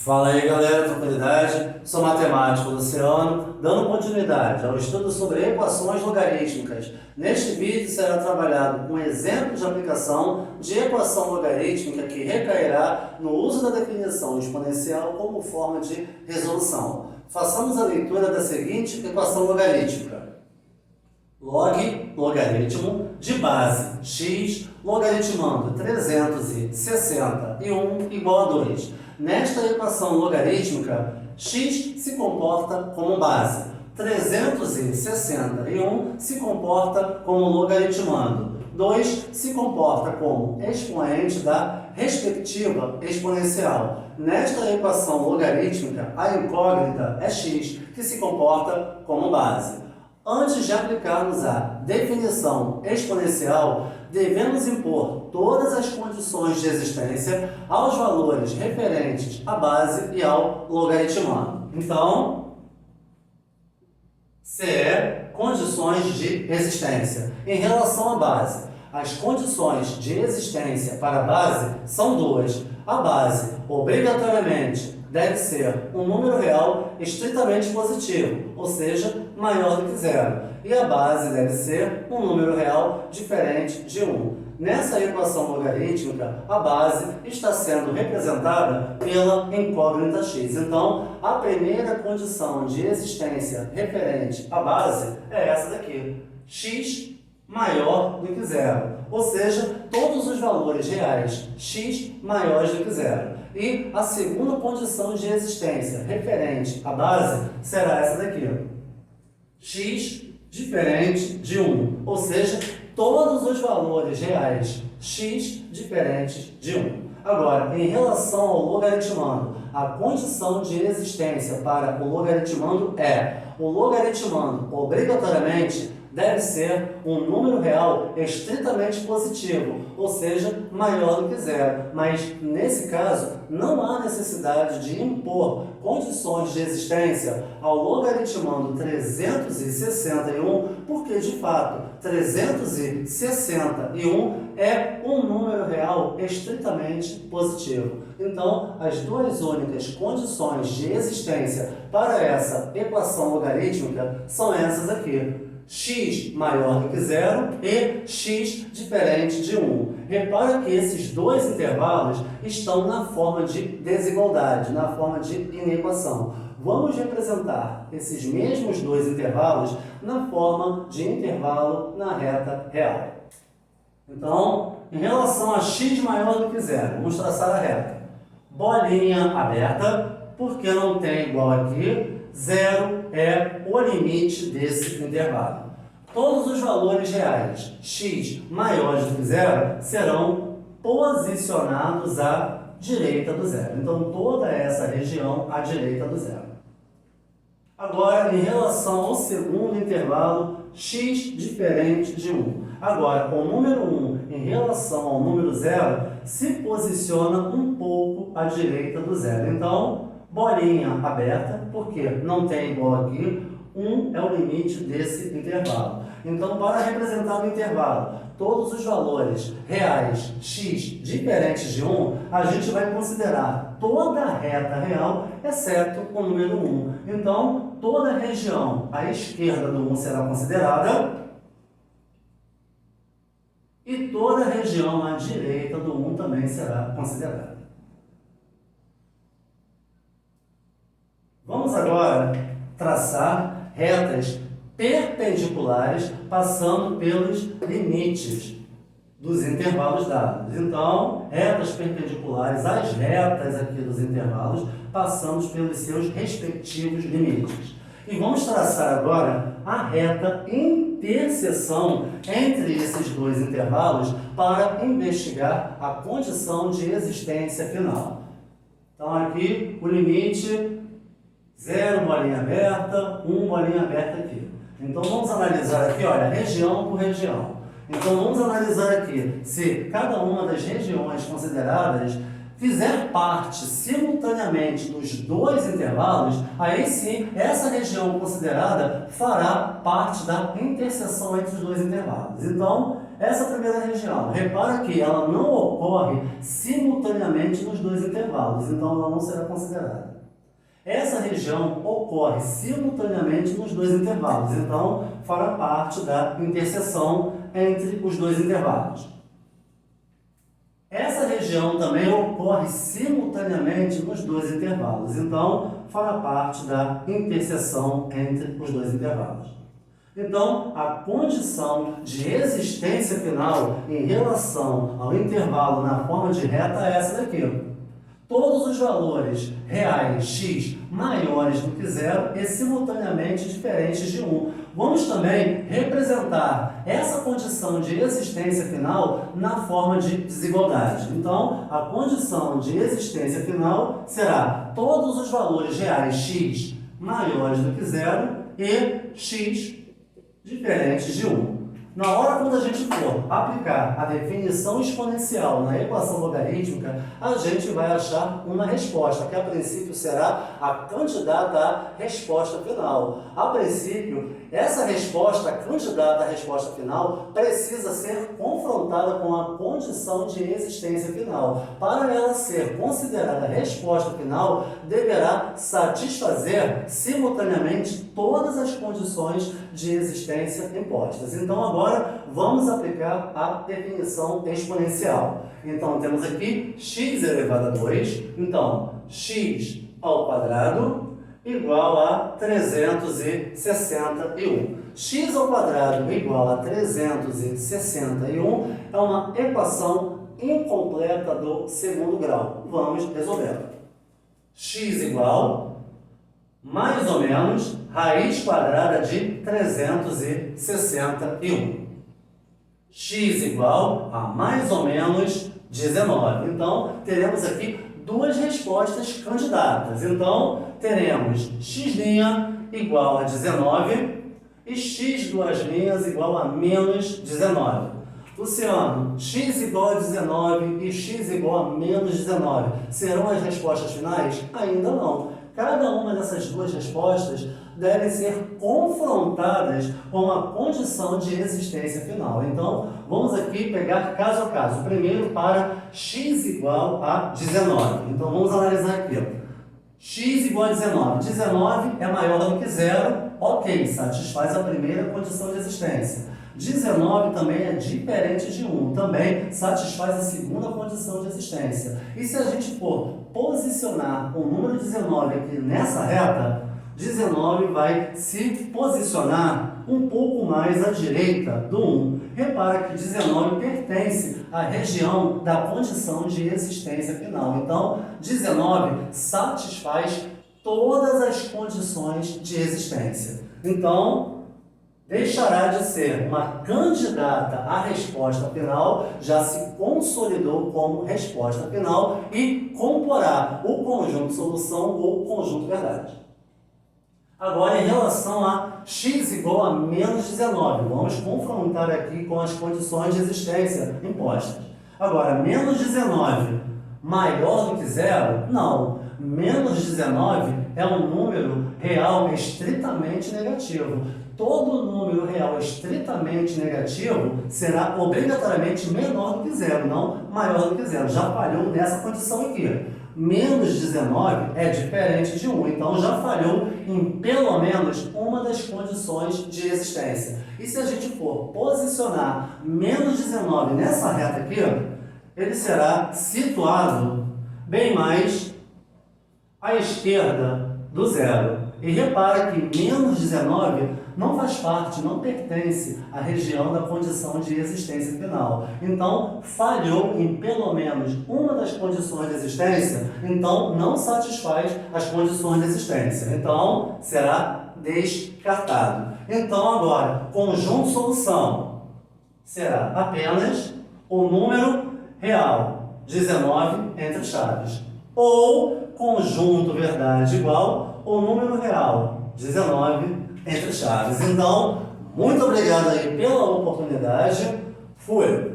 Fala aí galera, tranquilidade? Sou matemático Luciano, dando continuidade ao estudo sobre equações logarítmicas. Neste vídeo será trabalhado um exemplo de aplicação de equação logarítmica que recairá no uso da definição exponencial como forma de resolução. Façamos a leitura da seguinte equação logarítmica. Log, logaritmo, de base x, logaritmando 361 igual a 2. Nesta equação logarítmica, x se comporta como base, 361 se comporta como logaritmando, 2 se comporta como expoente da respectiva exponencial. Nesta equação logarítmica, a incógnita é x, que se comporta como base. Antes de aplicarmos a definição exponencial, devemos impor todas as condições de existência aos valores referentes à base e ao logaritmando. Então, CE, condições de existência. Em relação à base, as condições de existência para a base são duas. A base, obrigatoriamente, deve ser um número real estritamente positivo, ou seja, maior do que zero. E a base deve ser um número real diferente de 1. Nessa equação logarítmica, a base está sendo representada pela incógnita x. Então, a primeira condição de existência referente à base é essa daqui. X maior do que zero. Ou seja, todos os valores reais x maiores do que zero. E a segunda condição de existência referente à base será essa daqui. X diferente de 1. Ou seja, todos os valores reais x diferentes de 1. Agora, em relação ao logaritmando, a condição de existência para o logaritmando é: o logaritmando obrigatoriamente deve ser um número real estritamente positivo, ou seja, maior do que zero. Mas, nesse caso, não há necessidade de impor condições de existência ao logaritmando 361, porque, de fato, 361 é um número real estritamente positivo. Então, as duas únicas condições de existência para essa equação logarítmica são essas aqui. X maior do que zero e x diferente de 1. Repara que esses dois intervalos estão na forma de desigualdade, na forma de inequação. Vamos representar esses mesmos dois intervalos na forma de intervalo na reta real. Então, em relação a x maior do que zero, vamos traçar a reta. Bolinha aberta, porque não tem igual aqui. Zero é o limite desse intervalo. Todos os valores reais x maiores do que zero serão posicionados à direita do zero. Então, toda essa região à direita do zero. Agora, em relação ao segundo intervalo, x diferente de 1. Agora, o número 1 em relação ao número 0 se posiciona um pouco à direita do zero. Então, bolinha aberta, porque não tem igual aqui, 1 é o limite desse intervalo. Então, para representar o intervalo, todos os valores reais x diferentes de 1, a gente vai considerar toda a reta real, exceto o número 1. Então, toda a região à esquerda do 1 será considerada, e toda a região à direita do 1 também será considerada. Vamos agora traçar retas perpendiculares passando pelos limites dos intervalos dados. Então, retas perpendiculares às retas aqui dos intervalos, passamos pelos seus respectivos limites. E vamos traçar agora a reta interseção entre esses dois intervalos para investigar a condição de existência final. Então, aqui o limite 0, bolinha aberta, 1, bolinha aberta aqui. Então, vamos analisar aqui, olha, região por região. Então, vamos analisar aqui se cada uma das regiões consideradas fizer parte simultaneamente dos dois intervalos, aí sim, essa região considerada fará parte da interseção entre os dois intervalos. Então, essa primeira região, repara que ela não ocorre simultaneamente nos dois intervalos, então ela não será considerada. Essa região ocorre simultaneamente nos dois intervalos, então fará parte da interseção entre os dois intervalos. Essa região também ocorre simultaneamente nos dois intervalos, então fará parte da interseção entre os dois intervalos. Então, a condição de existência final em relação ao intervalo na forma de reta é essa daqui. Todos os valores reais x maiores do que zero e simultaneamente diferentes de 1. Vamos também representar essa condição de existência final na forma de desigualdade. Então, a condição de existência final será todos os valores reais x maiores do que zero e x diferentes de 1. Na hora quando a gente for aplicar a definição exponencial na equação logarítmica, a gente vai achar uma resposta, que a princípio será a candidata à resposta final. A princípio, essa resposta, candidata à resposta final, precisa ser confrontada com a condição de existência final. Para ela ser considerada a resposta final, deverá satisfazer simultaneamente todas as condições de existência impostas. Então, agora, vamos aplicar a definição exponencial. Então, temos aqui x elevado a 2. Então, x ao quadrado igual a 361. X ao quadrado igual a 361 é uma equação incompleta do segundo grau. Vamos resolver. X igual mais ou menos raiz quadrada de 361. X igual a mais ou menos 19. Então, teremos aqui duas respostas candidatas. Então, teremos x' igual a 19 e x duas linhas igual a menos 19. Luciano, x igual a 19 e x igual a menos 19 serão as respostas finais? Ainda não. Cada uma dessas duas respostas devem ser confrontadas com a condição de existência final. Então, vamos aqui pegar caso a caso. Primeiro para x igual a 19. Então, vamos analisar aqui. X igual a 19. 19 é maior do que zero. Ok, satisfaz a primeira condição de existência. 19 também é diferente de 1, também satisfaz a segunda condição de existência. E se a gente for posicionar o número 19 aqui nessa reta, 19 vai se posicionar um pouco mais à direita do 1. Repara que 19 pertence à região da condição de existência final. Então, 19 satisfaz todas as condições de existência. Então, deixará de ser uma candidata à resposta final, já se consolidou como resposta final e comporá o conjunto solução ou conjunto verdade. Agora, em relação a x igual a menos 19, vamos confrontar aqui com as condições de existência impostas. Agora, menos 19 maior do que zero? Não. Menos 19 é um número real estritamente negativo. Todo número real estritamente negativo será obrigatoriamente menor do que zero, não maior do que zero. Já falhou nessa condição aqui. Menos 19 é diferente de 1, então já falhou em pelo menos uma das condições de existência. E se a gente for posicionar menos 19 nessa reta aqui, ele será situado bem mais à esquerda do zero. E repara que menos 19 não faz parte, não pertence à região da condição de existência final. Então, falhou em pelo menos uma das condições de existência, então não satisfaz as condições de existência. Então, será descartado. Então, agora, conjunto solução será apenas o número real 19 entre chaves. Ou conjunto verdade igual o número real 19 entre chaves. Então, muito obrigado aí pela oportunidade. Fui!